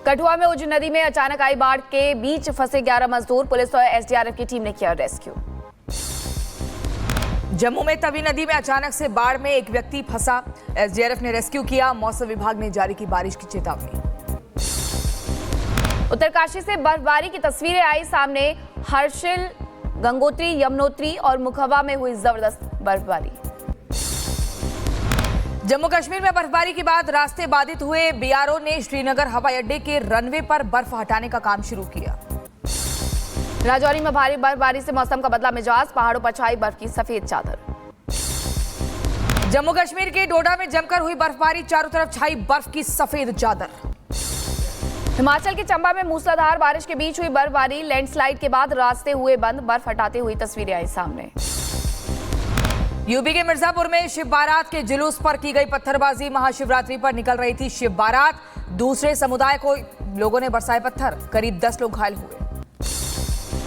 कठुआ में उज नदी में अचानक आई बाढ़ के बीच फंसे 11 मजदूर, पुलिस और एसडीआरएफ की टीम ने किया रेस्क्यू। जम्मू में तवी नदी में अचानक से बाढ़ में एक व्यक्ति फंसा, एसडीआरएफ ने रेस्क्यू किया। मौसम विभाग ने जारी की बारिश की चेतावनी। उत्तरकाशी से बर्फबारी की तस्वीरें आई सामने। हर्षिल, गंगोत्री, यमुनोत्री और मुखवा में हुई जबरदस्त बर्फबारी। जम्मू कश्मीर में बर्फबारी के बाद रास्ते बाधित हुए। बीआरओ ने श्रीनगर हवाई अड्डे के रनवे पर बर्फ हटाने का काम शुरू किया। राजौरी में भारी बर्फबारी से मौसम का बदला मिजाज, पहाड़ों पर छाई बर्फ की सफेद चादर। जम्मू कश्मीर के डोडा में जमकर हुई बर्फबारी, चारों तरफ छाई बर्फ की सफेद चादर। हिमाचल के चंबा में मूसलाधार बारिश के बीच हुई बर्फबारी, लैंडस्लाइड के बाद रास्ते हुए बंद, बर्फ हटाते हुई तस्वीरें आई सामने। यूपी के मिर्जापुर में शिव बारात के जुलूस पर की गई पत्थरबाजी। महाशिवरात्रि पर निकल रही थी शिव बारात, दूसरे समुदाय को लोगों ने बरसाए पत्थर, करीब 10 लोग घायल हुए।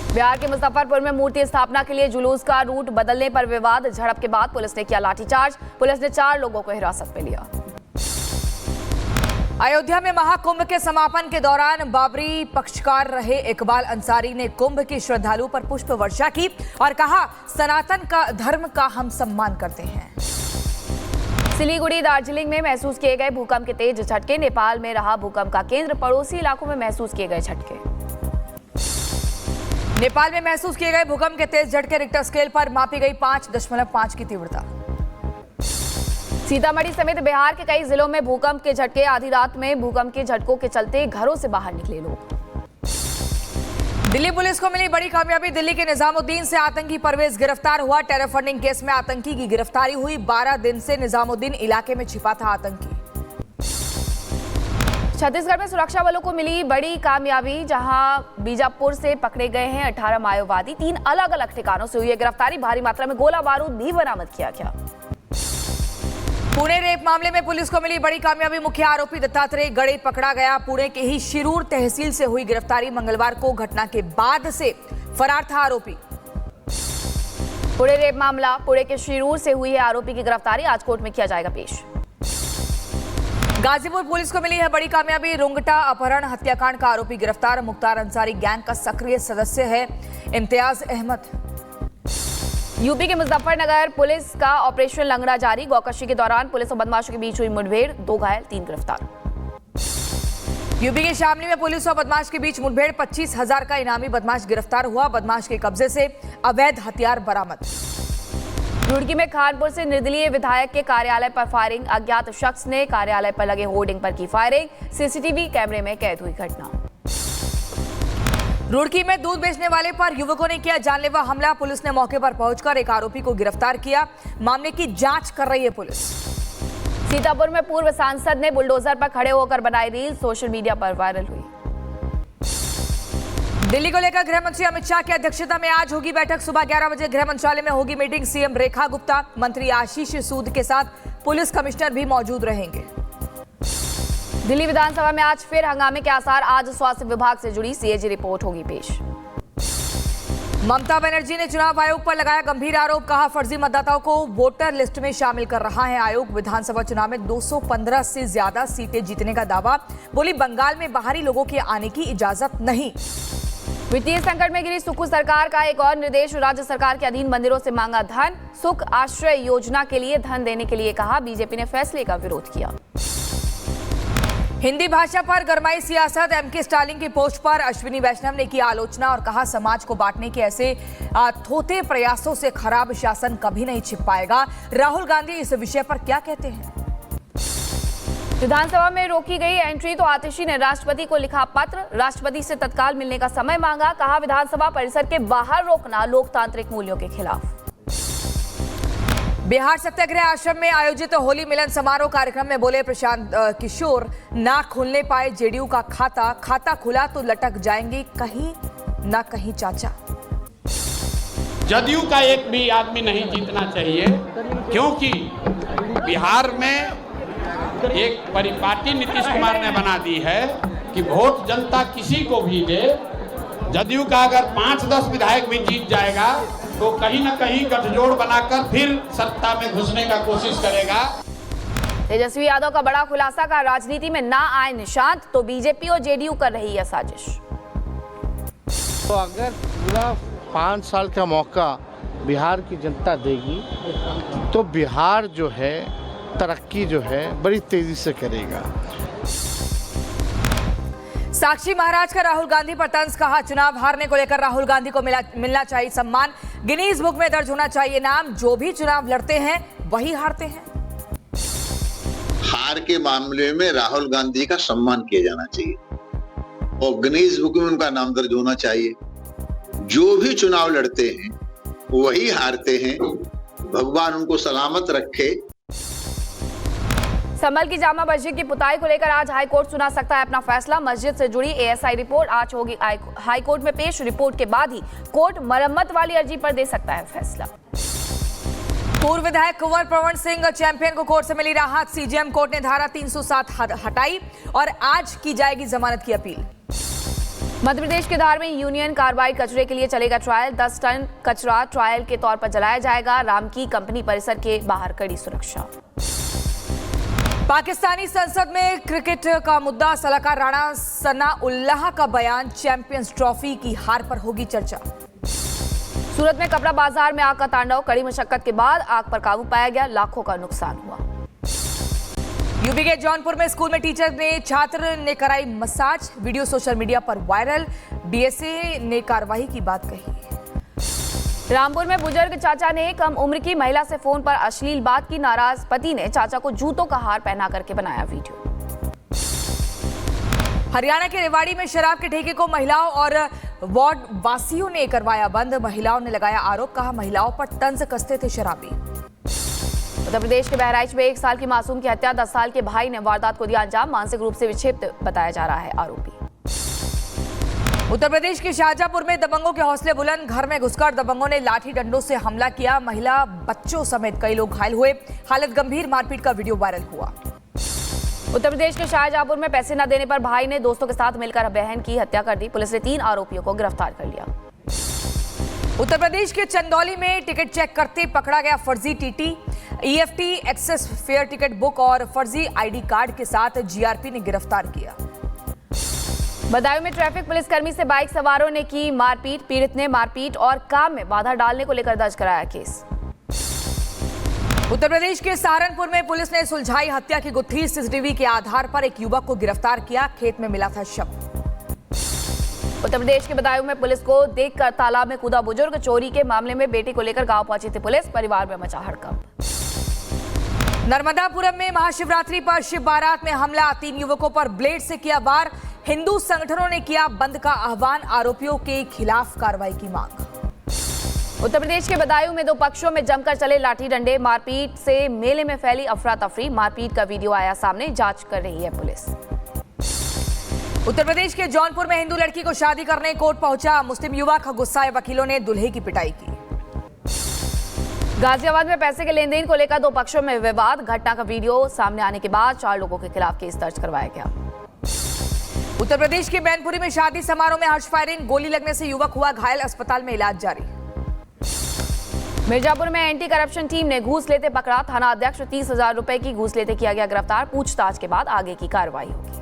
बिहार के मुजफ्फरपुर में मूर्ति स्थापना के लिए जुलूस का रूट बदलने पर विवाद, झड़प के बाद पुलिस ने किया लाठीचार्ज, पुलिस ने 4 लोगों को हिरासत में लिया। अयोध्या में महाकुंभ के समापन के दौरान बाबरी पक्षकार रहे इकबाल अंसारी ने कुंभ के श्रद्धालुओं पर पुष्प वर्षा की और कहा, सनातन का धर्म का हम सम्मान करते हैं। सिलीगुड़ी, दार्जिलिंग में महसूस किए गए भूकंप के तेज झटके, नेपाल में रहा भूकंप का केंद्र, पड़ोसी इलाकों में महसूस किए गए झटके। नेपाल में महसूस किए गए भूकंप के तेज झटके, रिक्टर स्केल पर मापी गई 5.5 की तीव्रता। सीतामढ़ी समेत बिहार के कई जिलों में भूकंप के झटके, आधी रात में भूकंप के झटकों के चलते घरों से बाहर निकले लोग। दिल्ली पुलिस को मिली बड़ी कामयाबी, दिल्ली के निजामुद्दीन से आतंकी परवेज गिरफ्तार हुआ। टेरर फंडिंग केस में आतंकी की गिरफ्तारी हुई। 12 दिन से निजामुद्दीन इलाके में छिपा था आतंकी। छत्तीसगढ़ में सुरक्षा बलों को मिली बड़ी कामयाबी, जहां बीजापुर से पकड़े गए हैं 18 माओवादी। 3 अलग अलग ठिकानों से हुई है गिरफ्तारी, भारी मात्रा में गोला बारूद भी बरामद किया गया। पुणे रेप मामले में पुलिस को मिली बड़ी कामयाबी, मुख्य आरोपी दत्तात्रेय गड़े पकड़ा गया। पुणे के ही शिरूर तहसील से हुई गिरफ्तारी, मंगलवार को घटना के बाद से फरार था आरोपी। पुणे रेप मामला, पुणे के शिरूर से हुई है आरोपी की गिरफ्तारी, आज कोर्ट में किया जाएगा पेश। गाजीपुर पुलिस को मिली है बड़ी कामयाबी, रुंगटा अपहरण हत्याकांड का आरोपी गिरफ्तार। मुख्तार अंसारी गैंग का सक्रिय सदस्य है इम्तियाज अहमद। यूपी के मुजफ्फरनगर पुलिस का ऑपरेशन लंगड़ा जारी, गौकशी के दौरान पुलिस और बदमाशों के बीच हुई मुठभेड़, 2 घायल 3 गिरफ्तार। यूपी के शामली में पुलिस और बदमाश के बीच मुठभेड़, 25,000 का इनामी बदमाश गिरफ्तार हुआ। बदमाश के कब्जे से अवैध हथियार बरामद। रुड़की में खानपुर से निर्दलीय विधायक के कार्यालय पर फायरिंग, अज्ञात शख्स ने कार्यालय पर लगे होर्डिंग पर की फायरिंग, सीसीटीवी कैमरे में कैद हुई घटना। रुड़की में दूध बेचने वाले पर युवकों ने किया जानलेवा हमला, पुलिस ने मौके पर पहुंचकर एक आरोपी को गिरफ्तार किया। मामले की जांच कर रही है पुलिस। सीतापुर में पूर्व सांसद ने बुलडोजर पर खड़े होकर बनाई रील, सोशल मीडिया पर वायरल हुई। दिल्ली को लेकर गृह मंत्री अमित शाह की अध्यक्षता में आज होगी बैठक, सुबह 11 बजे गृह मंत्रालय में होगी मीटिंग। सीएम रेखा गुप्ता, मंत्री आशीष सूद के साथ पुलिस कमिश्नर भी मौजूद रहेंगे। दिल्ली विधानसभा में आज फिर हंगामे के आसार, आज स्वास्थ्य विभाग से जुड़ी सीएजी रिपोर्ट होगी पेश। ममता बनर्जी ने चुनाव आयोग पर लगाया गंभीर आरोप, कहा फर्जी मतदाताओं को वोटर लिस्ट में शामिल कर रहा है आयोग। विधानसभा चुनाव में 215 से ज्यादा सीटें जीतने का दावा, बोली बंगाल में बाहरी लोगों के आने की इजाजत नहीं। वित्तीय संकट में गिरी सुक्खू सरकार का एक और निर्देश, राज्य सरकार के अधीन मंदिरों से मांगा धन, सुख आश्रय योजना के लिए धन देने के लिए कहा, बीजेपी ने फैसले का विरोध किया। हिंदी भाषा पर गरमाई सियासत, एमके स्टालिन की पोस्ट पर अश्विनी वैष्णव ने की आलोचना और कहा, समाज को बांटने के ऐसे थोथे प्रयासों से खराब शासन कभी नहीं छिप पाएगा। राहुल गांधी इस विषय पर क्या कहते हैं? विधानसभा में रोकी गई एंट्री तो आतिशी ने राष्ट्रपति को लिखा पत्र, राष्ट्रपति से तत्काल मिलने का समय मांगा, कहा विधानसभा परिसर के बाहर रोकना लोकतांत्रिक मूल्यों के खिलाफ। बिहार सत्याग्रह आश्रम में आयोजित होली मिलन समारोह कार्यक्रम में बोले प्रशांत किशोर, ना खुलने पाए जेडीयू का खाता, खाता खुला तो लटक जाएंगे कहीं ना कहीं चाचा। जदयू का एक भी आदमी नहीं जीतना चाहिए, क्योंकि बिहार में एक परिपाटी नीतीश कुमार ने बना दी है कि वोट जनता किसी को भी दे। जदयू का अगर 5-10 विधायक भी जीत जाएगा तो कहीं न कहीं गठजोड़ बनाकर फिर सत्ता में घुसने का कोशिश करेगा। तेजस्वी यादव का बड़ा खुलासा का राजनीति में ना आए निशांत तो बीजेपी और जेडीयू कर रही है साजिश। तो अगर पूरा 5 साल का मौका बिहार की जनता देगी तो बिहार जो है तरक्की जो है बड़ी तेजी से करेगा। साक्षी महाराज का राहुल गांधी पर तंज, कहा चुनाव हारने को लेकर राहुल गांधी को मिलना चाहिए सम्मान, गिनीज बुक में दर्ज होना चाहिए नाम, जो भी चुनाव लड़ते हैं वही हारते हैं। हार के मामले में राहुल गांधी का सम्मान किया जाना चाहिए और गिनीज बुक में उनका नाम दर्ज होना चाहिए। जो भी चुनाव लड़ते हैं वही हारते हैं, भगवान उनको सलामत रखे। संभल की जामा मस्जिद की पुताई को लेकर आज हाईकोर्ट सुना सकता है अपना फैसला। मस्जिद से जुड़ी एएसआई रिपोर्ट आज होगी हाईकोर्ट में पेश। रिपोर्ट के बाद ही कोर्ट मरम्मत वाली अर्जी पर दे सकता है फैसला। पूर्व विधायक कुंवर प्रवण सिंह चैंपियन को कोर्ट से मिली राहत। सीजेएम कोर्ट ने धारा 307 हटाई और आज की जाएगी जमानत की अपील। मध्य प्रदेश के धार में यूनियन कार्बाइड कचरे के लिए चलेगा ट्रायल। 10 टन कचरा ट्रायल के तौर पर जलाया जाएगा। रामकी कंपनी परिसर के बाहर कड़ी सुरक्षा। पाकिस्तानी संसद में क्रिकेट का मुद्दा, सलाहकार राणा सनाउल्लाह का बयान, चैंपियंस ट्रॉफी की हार पर होगी चर्चा। सूरत में कपड़ा बाजार में आग का तांडव, कड़ी मशक्कत के बाद आग पर काबू पाया गया, लाखों का नुकसान हुआ। यूपी के जौनपुर में स्कूल में टीचर ने छात्र ने कराई मसाज, वीडियो सोशल मीडिया पर वायरल। डीएसए ने कार्रवाई की बात कही। रामपुर में बुजुर्ग चाचा ने कम उम्र की महिला से फोन पर अश्लील बात की, नाराज पति ने चाचा को जूतों का हार पहना करके बनाया वीडियो। हरियाणा के रेवाड़ी में शराब के ठेके को महिलाओं और वार्ड वासियों ने करवाया बंद। महिलाओं ने लगाया आरोप, कहा महिलाओं पर तंज कसते थे शराबी। उत्तर प्रदेश के बहराइच में 1 साल की मासूम की हत्या, 10 साल के भाई ने वारदात को दिया अंजाम, मानसिक रूप से विक्षिप्त बताया जा रहा है आरोपी। उत्तर प्रदेश के शाहजहांपुर में दबंगों के हौसले बुलंद, घर में घुसकर दबंगों ने लाठी डंडों से हमला किया, महिला बच्चों समेत कई लोग घायल हुए, हालत गंभीर, मारपीट का वीडियो वायरल हुआ। उत्तर प्रदेश के शाहजहांपुर में पैसे न देने पर भाई ने दोस्तों के साथ मिलकर बहन की हत्या कर दी, पुलिस ने 3 आरोपियों को गिरफ्तार कर लिया। उत्तर प्रदेश के चंदौली में टिकट चेक करते पकड़ा गया फर्जी TT, EFT, excess fare ticket book और फर्जी आईडी कार्ड के साथ जीआरपी ने गिरफ्तार किया। बदायूं में ट्रैफिक पुलिसकर्मी से बाइक सवारों ने की मारपीट, पीड़ित ने मारपीट और काम में बाधा डालने को लेकर दर्ज कराया केस। उत्तर प्रदेश के सहारनपुर में पुलिस ने सुलझाई हत्या की गुत्थी, सीसीटीवी के आधार पर एक युवक को गिरफ्तार किया, खेत में मिला था शव। उत्तर प्रदेश के बदायूं में पुलिस को देखकर तालाब में कूदा बुजुर्ग, चोरी के मामले में बेटी को लेकर गांव पहुंची थी पुलिस, परिवार में मचा हड़कंप। नर्मदापुरम में महाशिवरात्रि पर शिव बारात में हमला, 3 युवकों पर ब्लेड से किया वार, हिंदू संगठनों ने किया बंद का आह्वान, आरोपियों के खिलाफ कार्रवाई की मांग। उत्तर प्रदेश के बदायूं में 2 पक्षों में जमकर चले लाठी डंडे, मारपीट से मेले में फैली अफरा तफरी, मारपीट का वीडियो आया सामने, जांच कर रही है पुलिस। उत्तर प्रदेश के जौनपुर में हिंदू लड़की को शादी करने कोर्ट पहुंचा मुस्लिम युवक, गुस्साए वकीलों ने दूल्हे की पिटाई की। गाजियाबाद में पैसे के लेन देन को लेकर 2 पक्षों में विवाद, घटना का वीडियो सामने आने के बाद 4 लोगों के खिलाफ केस दर्ज करवाया गया। उत्तर प्रदेश के मैनपुरी में शादी समारोह में हर्ष फायरिंग, गोली लगने से युवक हुआ घायल, अस्पताल में इलाज जारी। मिर्जापुर में एंटी करप्शन टीम ने घूस लेते पकड़ा, थाना अध्यक्ष 30,000 रुपए की घूस लेते किया गया गिरफ्तार, पूछताछ के बाद आगे की कार्रवाई होगी।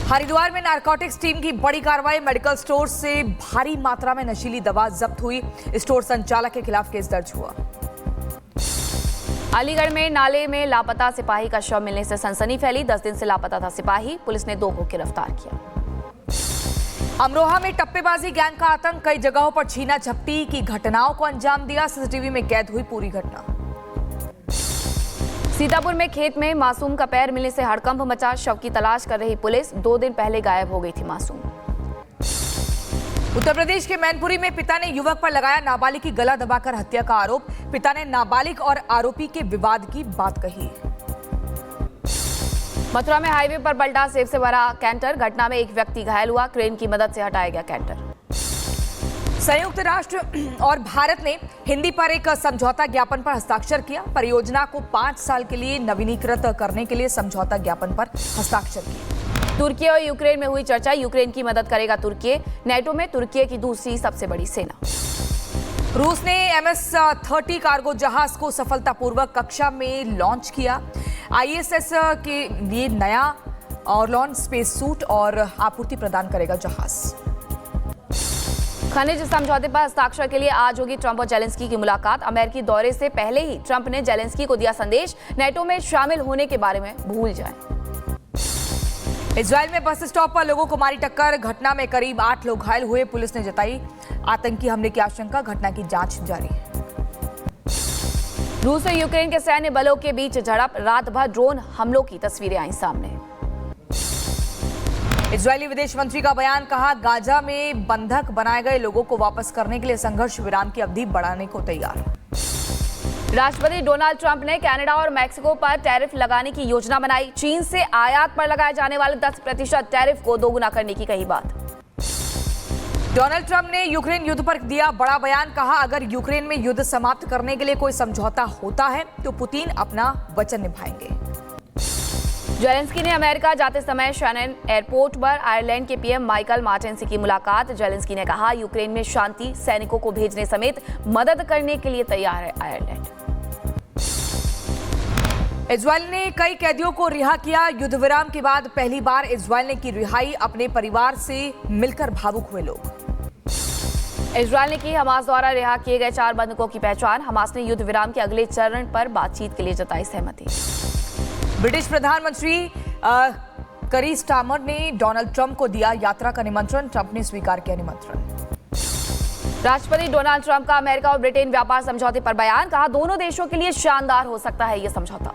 हरिद्वार में नारकोटिक्स टीम की बड़ी कार्रवाई, मेडिकल स्टोर से भारी मात्रा में नशीली दवा जब्त हुई, स्टोर संचालक के खिलाफ केस दर्ज हुआ। अलीगढ़ में नाले में लापता सिपाही का शव मिलने से सनसनी फैली, 10 दिन से लापता था सिपाही, पुलिस ने 2 को गिरफ्तार किया। अमरोहा में टप्पेबाजी गैंग का आतंक, कई जगहों पर छीना झपटी की घटनाओं को अंजाम दिया, सीसीटीवी में कैद हुई पूरी घटना। सीतापुर में खेत में मासूम का पैर मिलने से हड़कंप मचा, शव की तलाश कर रही पुलिस, 2 दिन पहले गायब हो गई थी मासूम। उत्तर प्रदेश के मैनपुरी में पिता ने युवक पर लगाया नाबालिग की गला दबाकर हत्या का आरोप, पिता ने नाबालिग और आरोपी के विवाद की बात कही। मथुरा में हाईवे पर पलटा सेब से भरा कैंटर, घटना में एक व्यक्ति घायल हुआ, क्रेन की मदद से हटाया गया कैंटर। संयुक्त राष्ट्र और भारत ने हिंदी पर एक समझौता ज्ञापन पर हस्ताक्षर किया, परियोजना को 5 साल के लिए नवीनीकृत करने के लिए समझौता ज्ञापन पर हस्ताक्षर किए। तुर्की और यूक्रेन में हुई चर्चा, यूक्रेन की मदद करेगा तुर्की, नेटो में तुर्की की दूसरी सबसे बड़ी सेना। रूस ने MS-30 कार्गो जहाज को सफलतापूर्वक कक्षा में लॉन्च किया। ISS के लिए नया ऑर्लॉन स्पेस सूट और आपूर्ति प्रदान करेगा जहाज। खनिज समझौते पर हस्ताक्षर के लिए आज होगी ट्रंप और जेलेंस्की की मुलाकात। अमेरिकी दौरे से पहले ही ट्रंप ने जेलेंस्की को दिया संदेश, नेटो में शामिल होने के बारे में भूल जाएं। इजराइल में बस स्टॉप पर लोगों को मारी टक्कर, घटना में करीब 8 लोग घायल हुए। पुलिस ने जताई आतंकी हमले की आशंका, घटना की जांच जारी है। रूस और यूक्रेन के सैन्य बलों के बीच झड़प, रात भर ड्रोन हमलों की तस्वीरें आई सामने। इजरायली विदेश मंत्री का बयान, कहा गाजा में बंधक बनाए गए लोगों को वापस करने के लिए संघर्ष विराम की अवधि बढ़ाने को तैयार। राष्ट्रपति डोनाल्ड ट्रंप ने कनाडा और मैक्सिको पर टैरिफ लगाने की योजना बनाई। चीन से आयात पर लगाए जाने वाले 10% टैरिफ को दोगुना करने की कही बात। डोनाल्ड ट्रंप ने यूक्रेन युद्ध पर दिया बड़ा बयान, कहा अगर यूक्रेन में युद्ध समाप्त करने के लिए कोई समझौता होता है तो पुतिन अपना वचन निभाएंगे। जेलेंस्की ने अमेरिका जाते समय शैनन एयरपोर्ट पर आयरलैंड के पीएम माइकल मार्टिन से की मुलाकात। जेलेंस्की ने कहा यूक्रेन में शांति सैनिकों को भेजने समेत मदद करने के लिए तैयार है आयरलैंड। इजरायल ने कई कैदियों को रिहा किया। युद्ध विराम के बाद पहली बार इजरायल ने की रिहाई, अपने परिवार से मिलकर भावुक हुए लोग। इजरायल ने की हमास द्वारा रिहा किए गए 4 बंधकों की पहचान। हमास ने युद्ध विराम के अगले चरण पर बातचीत के लिए जताई सहमति। ब्रिटिश प्रधानमंत्री कीर स्टारमर ने डोनाल्ड ट्रंप को दिया यात्रा का निमंत्रण, ट्रंप ने स्वीकार किया निमंत्रण। राष्ट्रपति डोनाल्ड ट्रंप का अमेरिका और ब्रिटेन व्यापार समझौते पर बयान, कहा दोनों देशों के लिए शानदार हो सकता है यह समझौता।